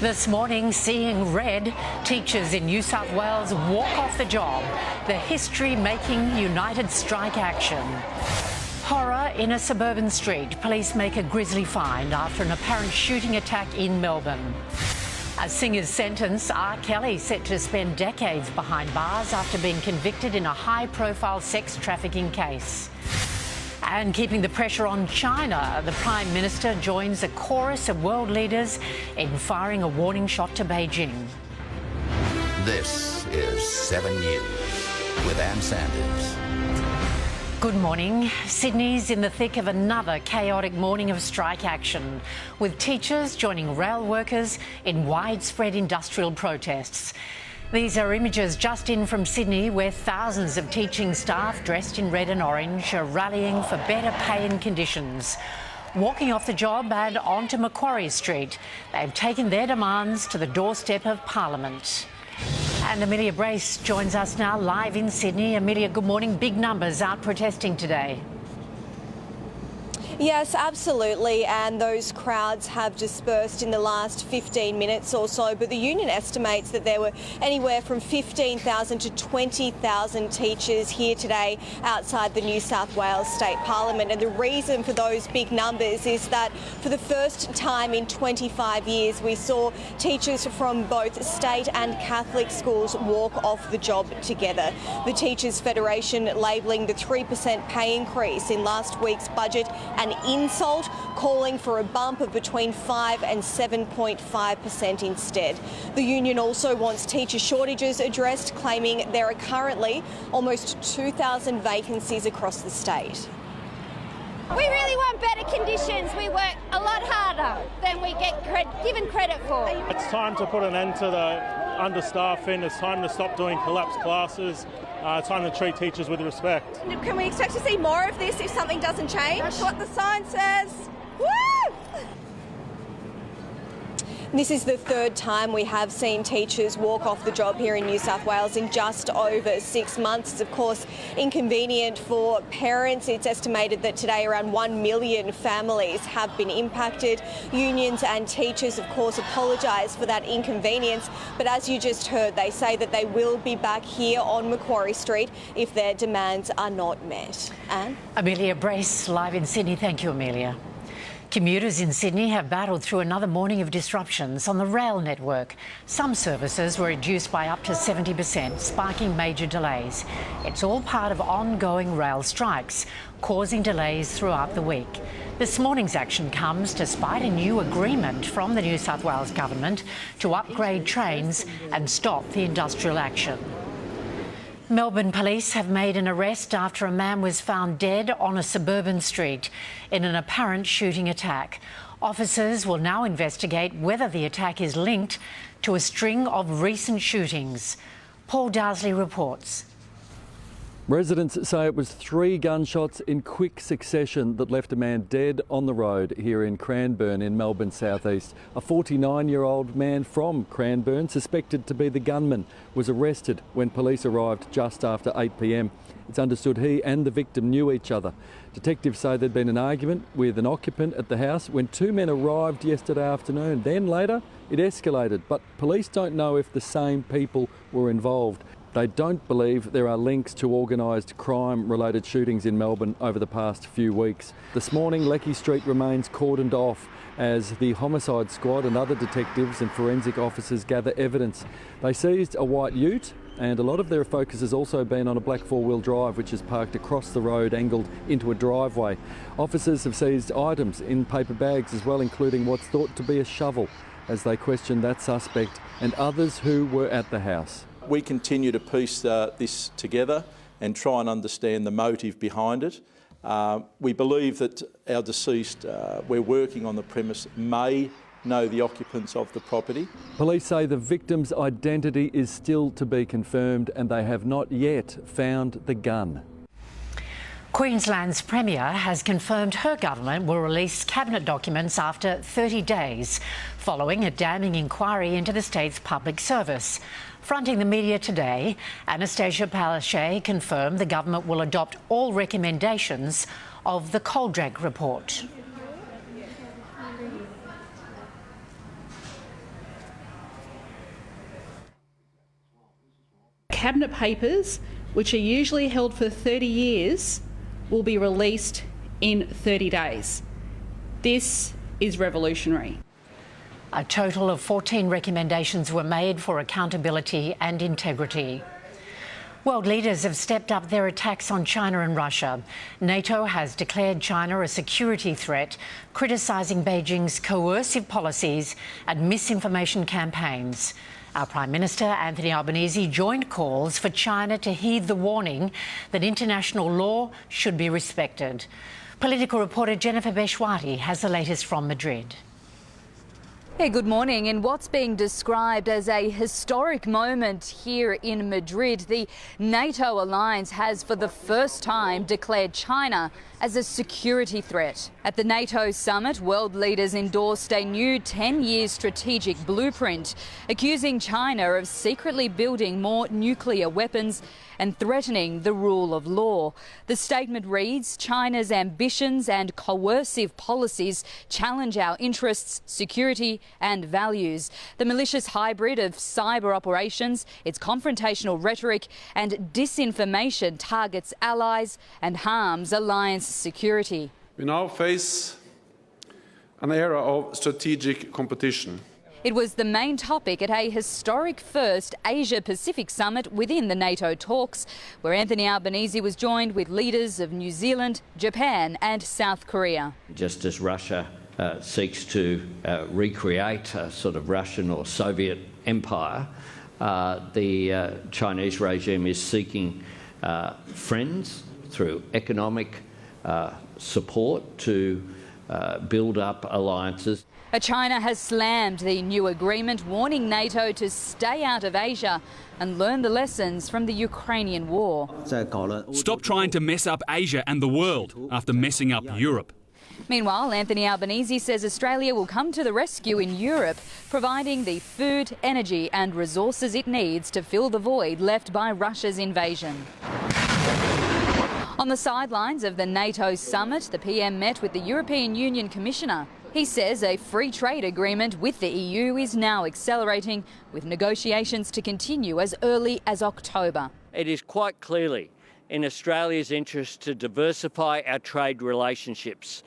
This morning, seeing red, teachers in New South Wales walk off the job. The history-making united strike action. Horror in a suburban street. Police make a grisly find after an apparent shooting attack in Melbourne. A singer's sentence, R. Kelly set to spend decades behind bars after being convicted in a high-profile sex trafficking case. And keeping the pressure on China, the Prime Minister joins a chorus of world leaders in firing a warning shot to Beijing. This is 7 News with Ann Sanders. Good morning. Sydney's in the thick of another chaotic morning of strike action, with teachers joining rail workers in widespread industrial protests. These are images just in from Sydney, where thousands of teaching staff dressed in red and orange are rallying for better pay and conditions. Walking off the job and onto Macquarie Street, they've taken their demands to the doorstep of Parliament. And Amelia Brace joins us now live in Sydney. Amelia, good morning. Big numbers out protesting today. Yes, absolutely, and those crowds have dispersed in the last 15 minutes or so, but the union estimates that there were anywhere from 15,000 to 20,000 teachers here today outside the New South Wales State Parliament. And the reason for those big numbers is that for the first time in 25 years, we saw teachers from both state and Catholic schools walk off the job together. The Teachers Federation labelling the 3% pay increase in last week's budget an insult, calling for a bump of between 5 and 7.5% instead. The union also wants teacher shortages addressed, claiming there are currently almost 2,000 vacancies across the state. We really want better conditions. We work a lot harder than we get given credit for. It's time to put an end to the understaffing. It's time to stop doing collapsed classes. It's time to treat teachers with respect. Can we expect to see more of this if something doesn't change? That's what the sign says. Woo! This is the third time we have seen teachers walk off the job here in New South Wales in just over 6 months. It's of course inconvenient for parents. It's estimated that today around 1 million families have been impacted. Unions and teachers of course apologise for that inconvenience, but as you just heard, they say that they will be back here on Macquarie Street if their demands are not met. Anne? Amelia Brace, live in Sydney. Thank you, Amelia. Commuters in Sydney have battled through another morning of disruptions on the rail network. Some services were reduced by up to 70%, sparking major delays. It's all part of ongoing rail strikes, causing delays throughout the week. This morning's action comes despite a new agreement from the New South Wales government to upgrade trains and stop the industrial action. Melbourne police have made an arrest after a man was found dead on a suburban street in an apparent shooting attack. Officers will now investigate whether the attack is linked to a string of recent shootings. Paul Darsley reports. Residents say it was 3 gunshots in quick succession that left a man dead on the road here in Cranbourne in Melbourne southeast. A 49-year-old man from Cranbourne, suspected to be the gunman, was arrested when police arrived just after 8 p.m. It's understood he and the victim knew each other. Detectives say there'd been an argument with an occupant at the house when 2 men arrived yesterday afternoon. Then later it escalated, but police don't know if the same people were involved. They don't believe there are links to organised crime-related shootings in Melbourne over the past few weeks. This morning, Lecky Street remains cordoned off as the homicide squad and other detectives and forensic officers gather evidence. They seized a white ute, and a lot of their focus has also been on a black 4-wheel drive which is parked across the road, angled into a driveway. Officers have seized items in paper bags as well, including what's thought to be a shovel, as they question that suspect and others who were at the house. We continue to piece this together and try and understand the motive behind it. We believe that our deceased, we're working on the premise, may know the occupants of the property. Police say the victim's identity is still to be confirmed and they have not yet found the gun. Queensland's Premier has confirmed her government will release cabinet documents after 30 days, following a damning inquiry into the state's public service. Fronting the media today, Anastasia Palaszczuk confirmed the government will adopt all recommendations of the Coldrack report. cabinet papers, which are usually held for 30 years, will be released in 30 days. This is revolutionary. A total of 14 recommendations were made for accountability and integrity. World leaders have stepped up their attacks on China and Russia. NATO has declared China a security threat, criticising Beijing's coercive policies and misinformation campaigns. Our Prime Minister, Anthony Albanese, joined calls for China to heed the warning that international law should be respected. Political reporter Jennifer Beshwati has the latest from Madrid. Hey, good morning. In what's being described as a historic moment here in Madrid, the NATO alliance has for the first time declared China as a security threat. At the NATO summit, world leaders endorsed a new 10-year strategic blueprint, accusing China of secretly building more nuclear weapons and threatening the rule of law. The statement reads, China's ambitions and coercive policies challenge our interests, security and values. The malicious hybrid of cyber operations, its confrontational rhetoric and disinformation targets allies and harms alliance security. We now face an era of strategic competition. It was the main topic at a historic first Asia-Pacific summit within the NATO talks, where Anthony Albanese was joined with leaders of New Zealand, Japan and South Korea. Just as Russia seeks to recreate a sort of Russian or Soviet empire, the Chinese regime is seeking friends through economic support to build up alliances. China has slammed the new agreement, warning NATO to stay out of Asia and learn the lessons from the Ukrainian war. Stop trying to mess up Asia and the world after messing up Europe. Meanwhile, Anthony Albanese says Australia will come to the rescue in Europe, providing the food, energy and resources it needs to fill the void left by Russia's invasion. On the sidelines of the NATO summit, the PM met with the European Union Commissioner. He says a free trade agreement with the EU is now accelerating, with negotiations to continue as early as October. It is quite clearly in Australia's interest to diversify our trade relationships.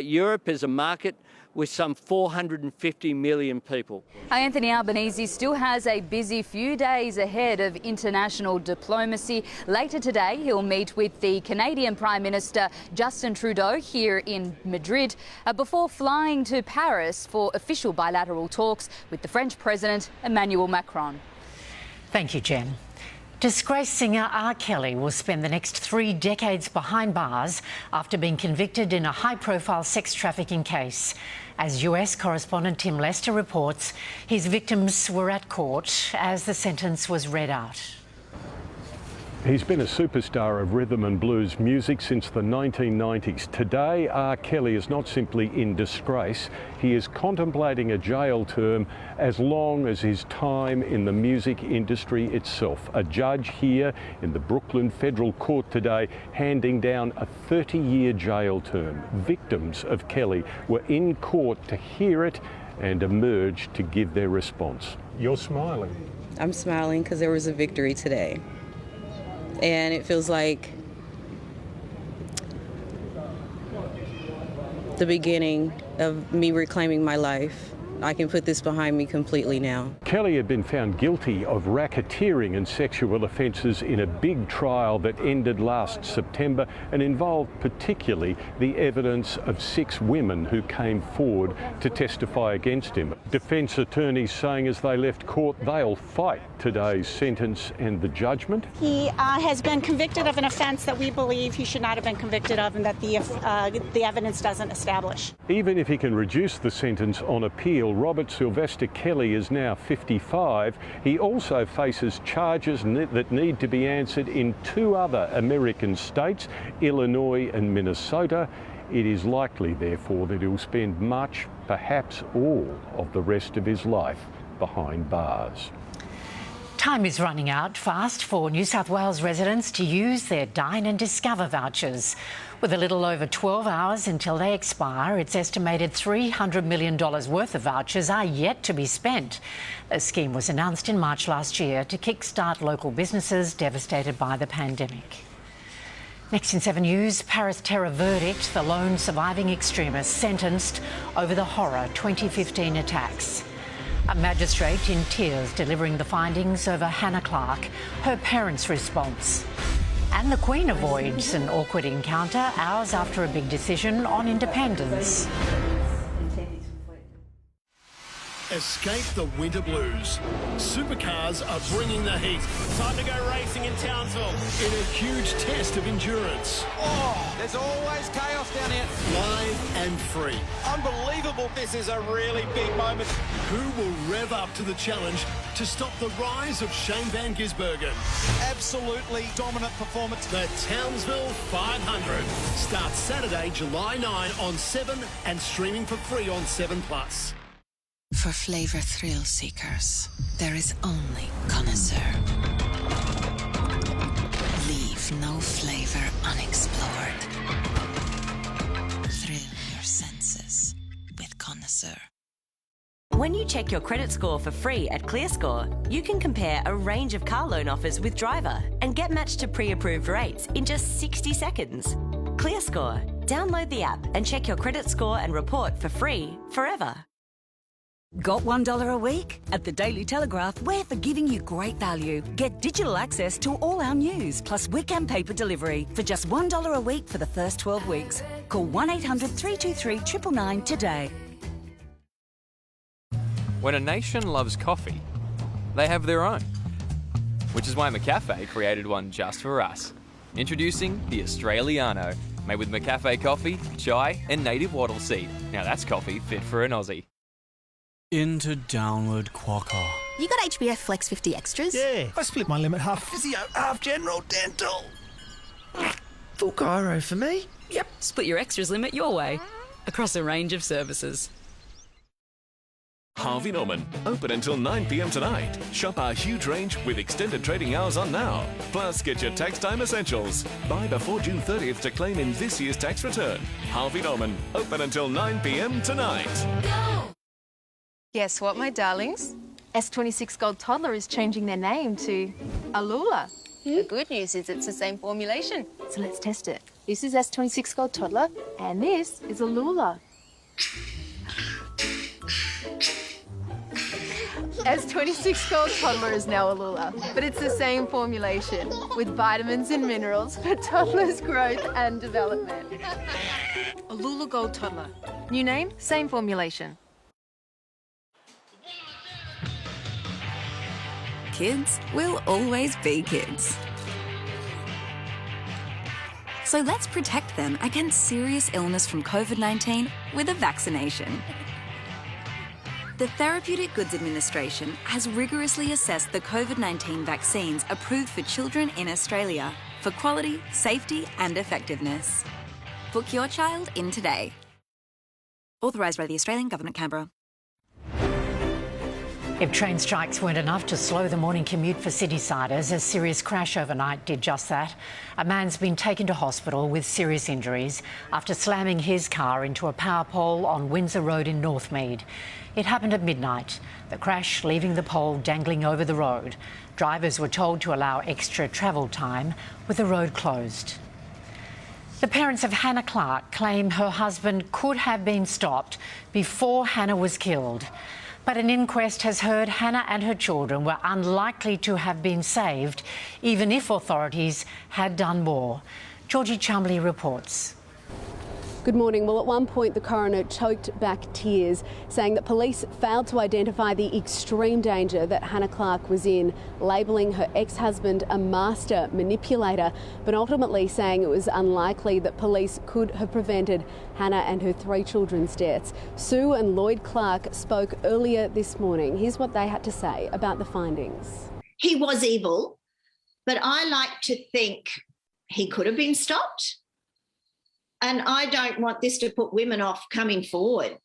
Europe is a market with some 450 million people. Anthony Albanese still has a busy few days ahead of international diplomacy. Later today, he'll meet with the Canadian Prime Minister Justin Trudeau here in Madrid before flying to Paris for official bilateral talks with the French President Emmanuel Macron. Thank you, Jen. Disgraced singer R. Kelly will spend the next 3 decades behind bars after being convicted in a high-profile sex trafficking case. As US correspondent Tim Lester reports, his victims were at court as the sentence was read out. He's been a superstar of rhythm and blues music since the 1990s. Today, R. Kelly is not simply in disgrace, he is contemplating a jail term as long as his time in the music industry itself. A judge here in the Brooklyn Federal Court today handing down a 30-year jail term. Victims of Kelly were in court to hear it and emerged to give their response. You're smiling. I'm smiling because there was a victory today. And it feels like the beginning of me reclaiming my life. I can put this behind me completely now. Kelly had been found guilty of racketeering and sexual offences in a big trial that ended last September and involved particularly the evidence of 6 women who came forward to testify against him. Defence attorneys saying as they left court they'll fight today's sentence and the judgment. He has been convicted of an offence that we believe he should not have been convicted of and that the evidence doesn't establish. Even if he can reduce the sentence on appeal, Robert Sylvester Kelly is now 55. He also faces charges that need to be answered in 2 other American states, Illinois and Minnesota. It is likely, therefore, that he'll spend much, perhaps all, of the rest of his life behind bars. Time is running out fast for New South Wales residents to use their Dine and Discover vouchers. With a little over 12 hours until they expire, it's estimated $300 million worth of vouchers are yet to be spent. The scheme was announced in March last year to kickstart local businesses devastated by the pandemic. Next in 7 News, Paris terror verdict, the lone surviving extremist sentenced over the horror 2015 attacks. A magistrate in tears delivering the findings over Hannah Clarke, her parents' response. And the Queen avoids an awkward encounter hours after a big decision on independence. Escape the winter blues. Supercars are bringing the heat. Time to go racing in Townsville in a huge test of endurance. Oh, there's always chaos down here. Live and free. Unbelievable. This is a really big moment. Who will rev up to the challenge to stop the rise of Shane Van Gisbergen? Absolutely dominant performance. The Townsville 500 starts Saturday, July 9 on 7 and streaming for free on 7+. For flavour thrill seekers, there is only Connoisseur. Leave no flavour unexplored. Thrill your senses with Connoisseur. When you check your credit score for free at ClearScore, you can compare a range of car loan offers with Driver and get matched to pre-approved rates in just 60 seconds. ClearScore. Download the app and check your credit score and report for free forever. Got $1 a week? At the Daily Telegraph, we're for giving you great value. Get digital access to all our news, plus weekend paper delivery for just $1 a week for the first 12 weeks. Call 1-800-323-999 today. When a nation loves coffee, they have their own. Which is why McCafe created one just for us. Introducing the Australiano, made with McCafe coffee, chai and native wattle seed. Now that's coffee fit for an Aussie. Into downward quokka. You got HBF Flex 50 extras? Yeah, I split my limit half physio, half general dental. Full gyro for me. Yep, split your extras limit your way. Across a range of services. Harvey Norman, open until 9 p.m. tonight. Shop our huge range with extended trading hours on now. Plus, get your tax time essentials. Buy before June 30th to claim in this year's tax return. Harvey Norman, open until 9 p.m. tonight. Guess what, my darlings? S26 Gold Toddler is changing their name to Alula. The good news is it's the same formulation. So let's test it. This is S26 Gold Toddler, and this is Alula. S26 Gold Toddler is now Alula, but it's the same formulation with vitamins and minerals for toddlers' growth and development. Alula Gold Toddler. New name, same formulation. Kids will always be kids. So let's protect them against serious illness from COVID-19 with a vaccination. The Therapeutic Goods Administration has rigorously assessed the COVID-19 vaccines approved for children in Australia for quality, safety and effectiveness. Book your child in today. Authorised by the Australian Government, Canberra. If train strikes weren't enough to slow the morning commute for city-siders, a serious crash overnight did just that. A man's been taken to hospital with serious injuries after slamming his car into a power pole on Windsor Road in Northmead. It happened at midnight, the crash leaving the pole dangling over the road. Drivers were told to allow extra travel time with the road closed. The parents of Hannah Clarke claim her husband could have been stopped before Hannah was killed. But an inquest has heard Hannah and her children were unlikely to have been saved, even if authorities had done more. Georgie Chumley reports. Good morning. Well, at one point, the coroner choked back tears, saying that police failed to identify the extreme danger that Hannah Clarke was in, labelling her ex-husband a master manipulator, but ultimately saying it was unlikely that police could have prevented Hannah and her 3 children's deaths. Sue and Lloyd Clarke spoke earlier this morning. Here's what they had to say about the findings. He was evil, but I like to think he could have been stopped. And I don't want this to put women off coming forward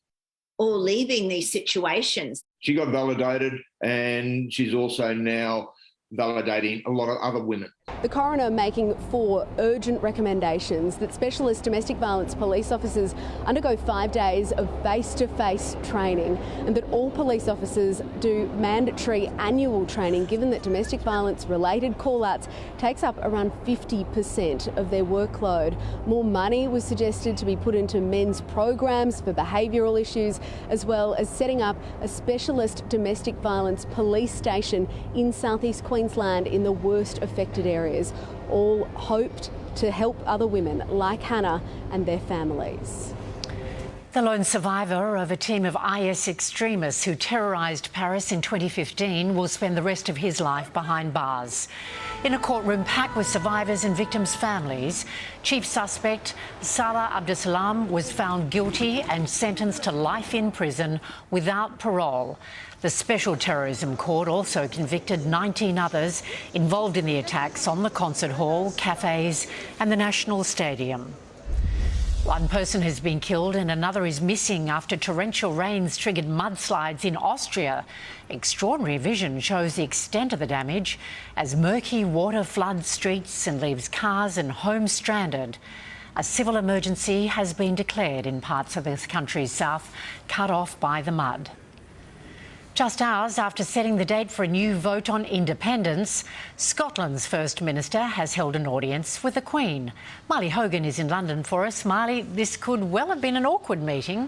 or leaving these situations. She got validated and she's also now validating a lot of other women. The coroner making 4 urgent recommendations that specialist domestic violence police officers undergo 5 days of face-to-face training, and that all police officers do mandatory annual training, given that domestic violence related call-outs takes up around 50% of their workload. More money was suggested to be put into men's programs for behavioural issues, as well as setting up a specialist domestic violence police station in southeast Queensland in the worst affected areas, all hoped to help other women like Hannah and their families. The lone survivor of a team of IS extremists who terrorised Paris in 2015 will spend the rest of his life behind bars. In a courtroom packed with survivors and victims' families, chief suspect Salah Abdeslam was found guilty and sentenced to life in prison without parole. The Special Terrorism Court also convicted 19 others involved in the attacks on the concert hall, cafes and the National Stadium. One person has been killed and another is missing after torrential rains triggered mudslides in Austria. Extraordinary vision shows the extent of the damage as murky water floods streets and leaves cars and homes stranded. A civil emergency has been declared in parts of the country's south, cut off by the mud. Just hours after setting the date for a new vote on independence, Scotland's First Minister has held an audience with the Queen. Marley Hogan is in London for us. Marley, this could well have been an awkward meeting.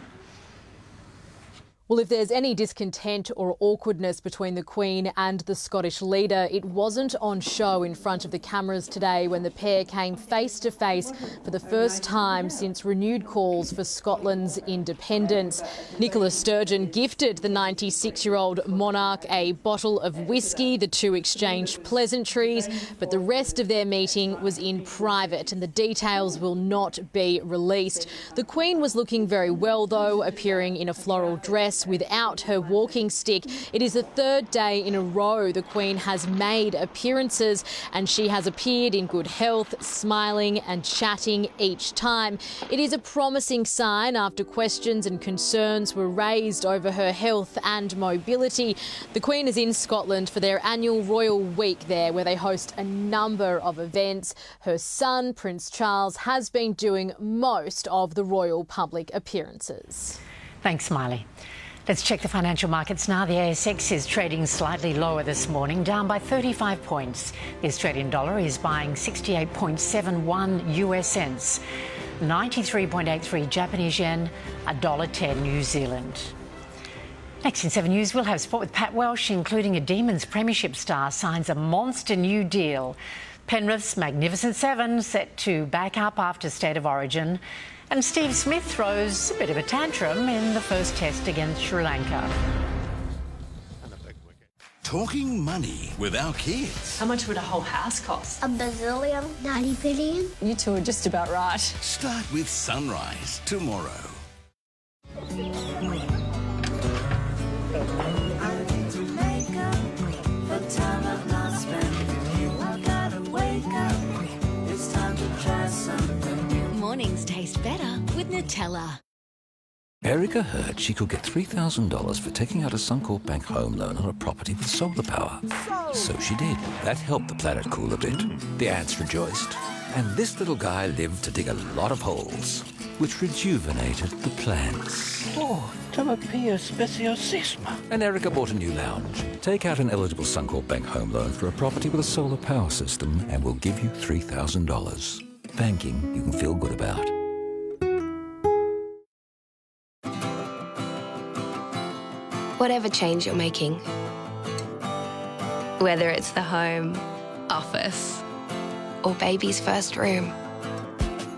Well, if there's any discontent or awkwardness between the Queen and the Scottish leader, it wasn't on show in front of the cameras today when the pair came face to face for the first time since renewed calls for Scotland's independence. Nicola Sturgeon gifted the 96-year-old monarch a bottle of whiskey. The two exchanged pleasantries, but the rest of their meeting was in private and the details will not be released. The Queen was looking very well, though, appearing in a floral dress without her walking stick. It is the third day in a row the Queen has made appearances and she has appeared in good health, smiling and chatting each time. It is a promising sign after questions and concerns were raised over her health and mobility. The Queen is in Scotland for their annual Royal Week there, where they host a number of events. Her son, Prince Charles, has been doing most of the royal public appearances. Thanks, Miley. Let's check the financial markets now. The ASX is trading slightly lower this morning, down by 35 points. The Australian dollar is buying 68.71 US cents, 93.83 Japanese yen, $1.10 New Zealand. Next in 7 News, we'll have sport with Pat Welsh, including a Demons Premiership star signs a monster new deal. Penrith's Magnificent Seven set to back up after State of Origin. And Steve Smith throws a bit of a tantrum in the first test against Sri Lanka. Talking money with our kids. How much would a whole house cost? $1 billion, 90 billion. You two are just about right. Start with Sunrise tomorrow. Mornings taste better with Nutella. Erica heard she could get $3,000 for taking out a Suncorp Bank home loan on a property with solar power. So she did. That helped the planet cool a bit. The ants rejoiced. And this little guy lived to dig a lot of holes, which rejuvenated the plants. Oh, Tama Pia Speciosisma. And Erica bought a new lounge. Take out an eligible Suncorp Bank home loan for a property with a solar power system and we'll give you $3,000. Banking you can feel good about. Whatever change you're making, whether it's the home, office, or baby's first room,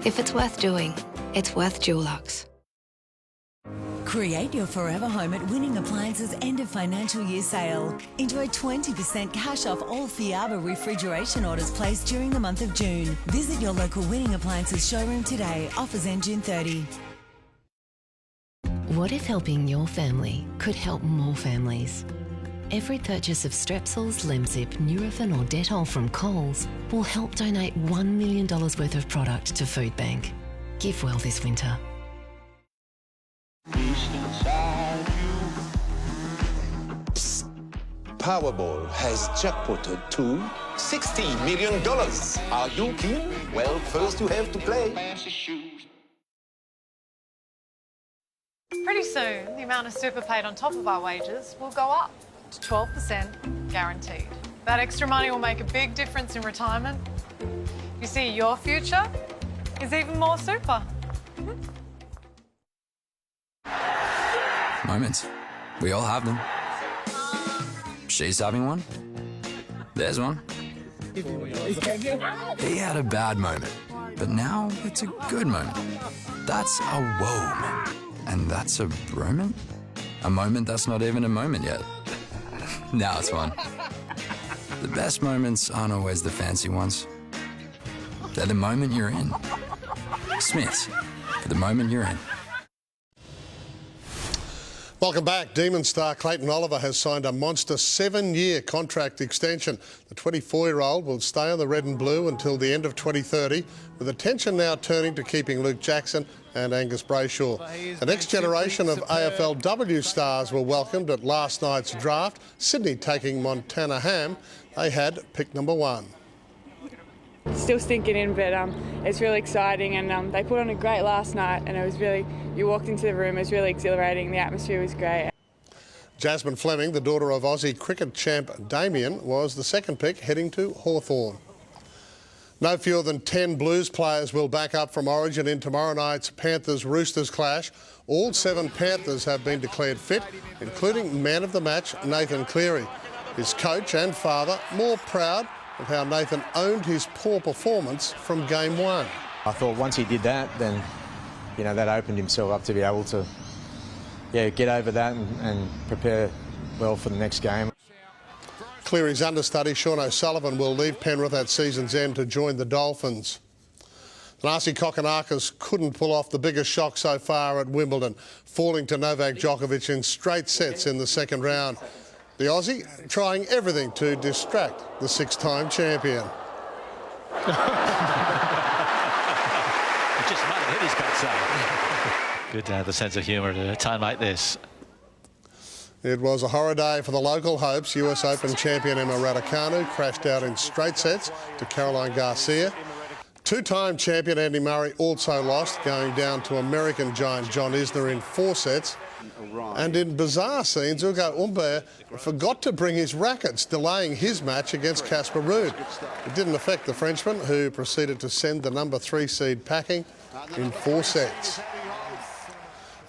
if it's worth doing, it's worth Dulux. Create your forever home at Winning Appliances' end of financial year sale. Enjoy 20% cash off all Fiaba refrigeration orders placed during the month of June. Visit your local Winning Appliances showroom today. Offers end June 30. What if helping your family could help more families? Every purchase of Strepsils, Lemsip, Nurofen or Dettol from Coles will help donate $1 million worth of product to Food Bank. Give well this winter. Powerball has jackpotted to $60 million. Are you keen? Well, first you have to play. Pretty soon, the amount of super paid on top of our wages will go up to 12% guaranteed. That extra money will make a big difference in retirement. You see, your future is even more super. Moments. We all have them. She's having one. There's one. He had a bad moment, but now it's a good moment. That's a whoa moment. And that's a moment? A moment that's not even a moment yet. Now it's fun. The best moments aren't always the fancy ones. They're the moment you're in. Smith's, for the moment you're in. Welcome back. Demon star Clayton Oliver has signed a monster 7-year contract extension. The 24-year-old will stay on the red and blue until the end of 2030, with attention now turning to keeping Luke Jackson and Angus Brayshaw. The next generation of AFLW stars were welcomed at last night's draft, Sydney taking Montana Ham. They had pick number 1. Still sinking in, but it's really exciting, and they put on a great last night, and it was really, you walked into the room, it was really exhilarating, the atmosphere was great. Jasmine Fleming, the daughter of Aussie cricket champ Damien, was the second pick heading to Hawthorn. No fewer than 10 Blues players will back up from Origin in tomorrow night's Panthers-Roosters clash. All 7 Panthers have been declared fit, including man of the match Nathan Cleary. His coach and father more proud of how Nathan owned his poor performance from game 1. I thought once he did that, then, you know, that opened himself up to be able to, get over that and prepare well for the next game. Cleary's understudy, Sean O'Sullivan, will leave Penrith at season's end to join the Dolphins. The Nasi Kokonakis couldn't pull off the biggest shock so far at Wimbledon, falling to Novak Djokovic in straight sets in the second round. The Aussie trying everything to distract the 6-time champion. He just might have hit his backside. Good to have the sense of humour at a time like this. It was a horror day for the local hopes. US Open champion Emma Raducanu crashed out in straight sets to Caroline Garcia. 2-time champion Andy Murray also lost, going down to American giant John Isner in 4 sets. And in bizarre scenes, Ugo Humbert forgot to bring his rackets, delaying his match against Casper Ruud. It didn't affect the Frenchman, who proceeded to send the number 3 seed packing in 4 sets.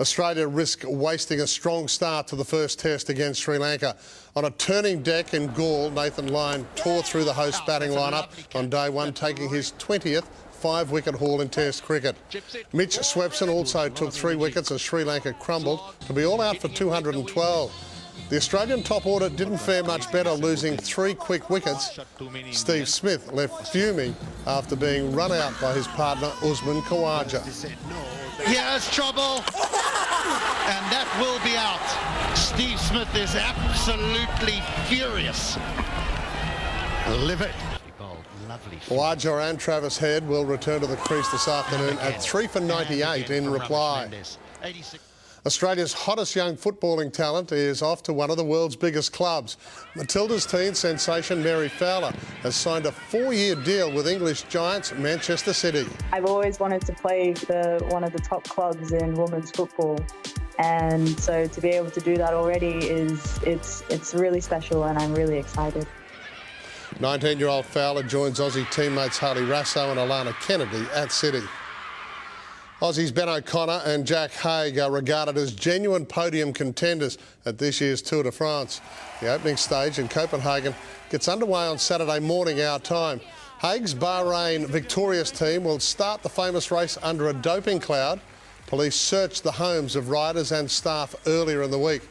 Australia risk wasting a strong start to the first test against Sri Lanka. On a turning deck in Galle, Nathan Lyon tore through the host batting lineup on day 1, taking his 20th 5-wicket haul in Test cricket. Mitch Swepson also took 3 wickets as Sri Lanka crumbled to be all out for 212. The Australian top order didn't fare much better, losing 3 quick wickets. Steve Smith left fuming after being run out by his partner Usman Khawaja. Here's trouble, and that will be out. Steve Smith is absolutely furious. Live it. Khawaja and Travis Head will return to the crease this afternoon at 3 for 98 in reply. Australia's hottest young footballing talent is off to one of the world's biggest clubs. Matilda's teen sensation Mary Fowler has signed a 4-year deal with English giants Manchester City. I've always wanted to play for one of the top clubs in women's football, and so to be able to do that already it's really special, and I'm really excited. 19-year-old Fowler joins Aussie teammates Harley Rasso and Alana Kennedy at City. Aussies Ben O'Connor and Jack Haig are regarded as genuine podium contenders at this year's Tour de France. The opening stage in Copenhagen gets underway on Saturday morning our time. Haig's Bahrain victorious team will start the famous race under a doping cloud. Police searched the homes of riders and staff earlier in the week.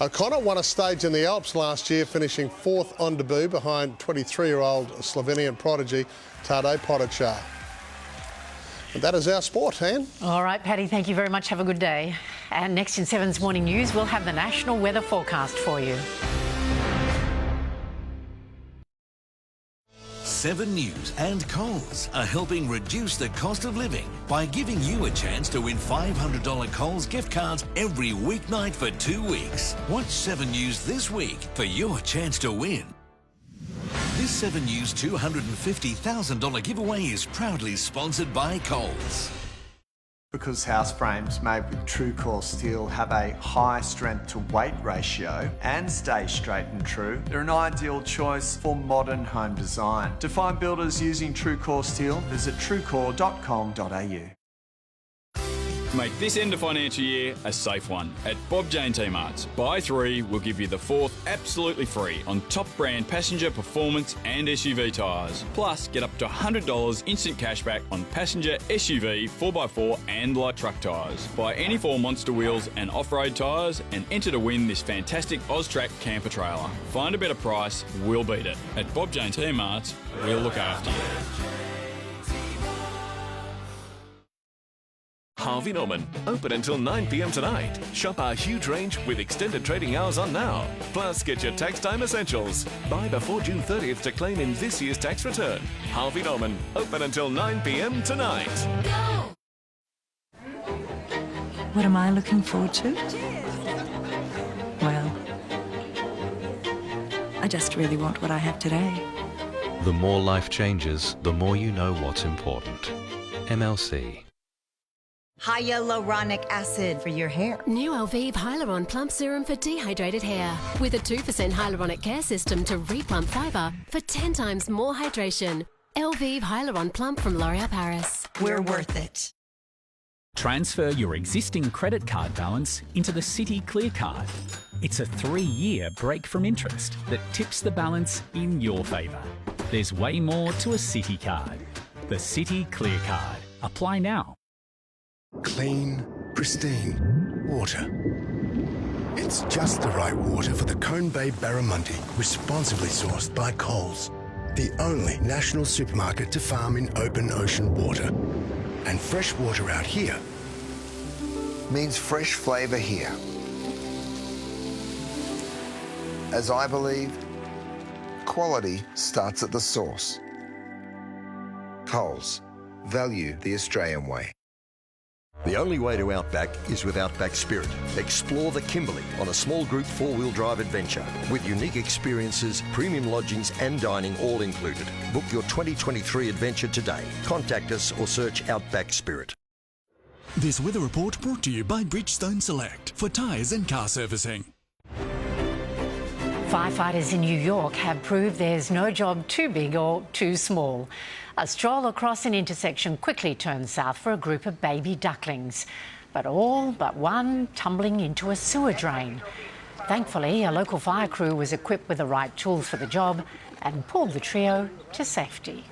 O'Connor won a stage in the Alps last year, finishing 4th on debut behind 23-year-old Slovenian prodigy Tadej Pogačar. And that is our sport, Anne. All right, Paddy, thank you very much. Have a good day. And next in 7's Morning News, we'll have the national weather forecast for you. 7 News and Coles are helping reduce the cost of living by giving you a chance to win $500 Coles gift cards every weeknight for 2 weeks. Watch 7 News this week for your chance to win. This 7 News $250,000 giveaway is proudly sponsored by Coles. Because house frames made with true core steel have a high strength to weight ratio and stay straight and true, they're an ideal choice for modern home design. To find builders using true core steel, visit truecore.com.au. Make this end of financial year a safe one at Bob Jane T-Marts. Buy 3, we'll give you the 4th absolutely free on top brand passenger, performance and SUV tyres. Plus, get up to $100 instant cashback on passenger, SUV, 4x4 and light truck tyres. Buy any 4 Monster wheels and off-road tyres and enter to win this fantastic Austrac camper trailer. Find a better price, we'll beat it. At Bob Jane T-Marts, we'll look after you. Harvey Norman, open until 9 p.m. tonight. Shop our huge range with extended trading hours on now. Plus, get your tax time essentials. Buy before June 30th to claim in this year's tax return. Harvey Norman, open until 9 p.m. tonight. What am I looking forward to? Well, I just really want what I have today. The more life changes, the more you know what's important. MLC. Hyaluronic acid for your hair. New Elvive Hyaluron Plump Serum for dehydrated hair. With a 2% hyaluronic care system to replump fibre for 10 times more hydration. Elvive Hyaluron Plump from L'Oréal Paris. We're worth it. Transfer your existing credit card balance into the Citi Clear Card. It's a 3-year break from interest that tips the balance in your favour. There's way more to a Citi card. The Citi Clear Card. Apply now. Clean, pristine water. It's just the right water for the Cone Bay Barramundi, responsibly sourced by Coles, the only national supermarket to farm in open ocean water. And fresh water out here means fresh flavour here. As I believe, quality starts at the source. Coles, value the Australian way. The only way to Outback is with Outback Spirit. Explore the Kimberley on a small group 4-wheel drive adventure with unique experiences, premium lodgings and dining all included. Book your 2023 adventure today. Contact us or search Outback Spirit. This weather report brought to you by Bridgestone Select for tyres and car servicing. Firefighters in New York have proved there's no job too big or too small. A stroll across an intersection quickly turned south for a group of baby ducklings, but all but one tumbling into a sewer drain. Thankfully, a local fire crew was equipped with the right tools for the job and pulled the trio to safety.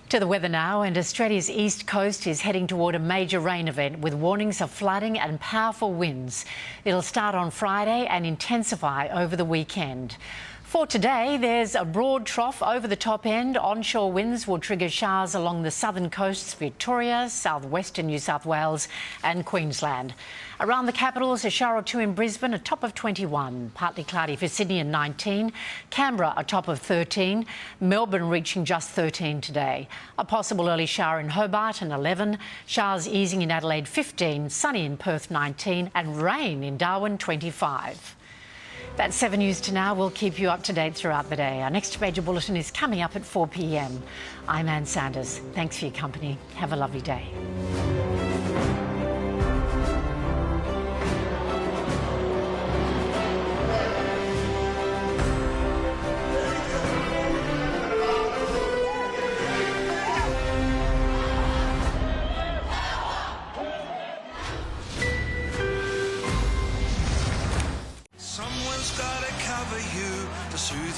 To the weather now, and Australia's east coast is heading toward a major rain event with warnings of flooding and powerful winds. It'll start on Friday and intensify over the weekend. For today, there's a broad trough over the top end. Onshore winds will trigger showers along the southern coasts, Victoria, southwestern New South Wales and Queensland. Around the capitals, a shower or two in Brisbane, a top of 21. Partly cloudy for Sydney and 19. Canberra, a top of 13. Melbourne reaching just 13 today. A possible early shower in Hobart and 11. Showers easing in Adelaide, 15. Sunny in Perth, 19. And rain in Darwin, 25. That's 7 News to now. We'll keep you up to date throughout the day. Our next major bulletin is coming up at 4 p.m. I'm Ann Sanders. Thanks for your company. Have a lovely day. Someone's gotta cover you to soothe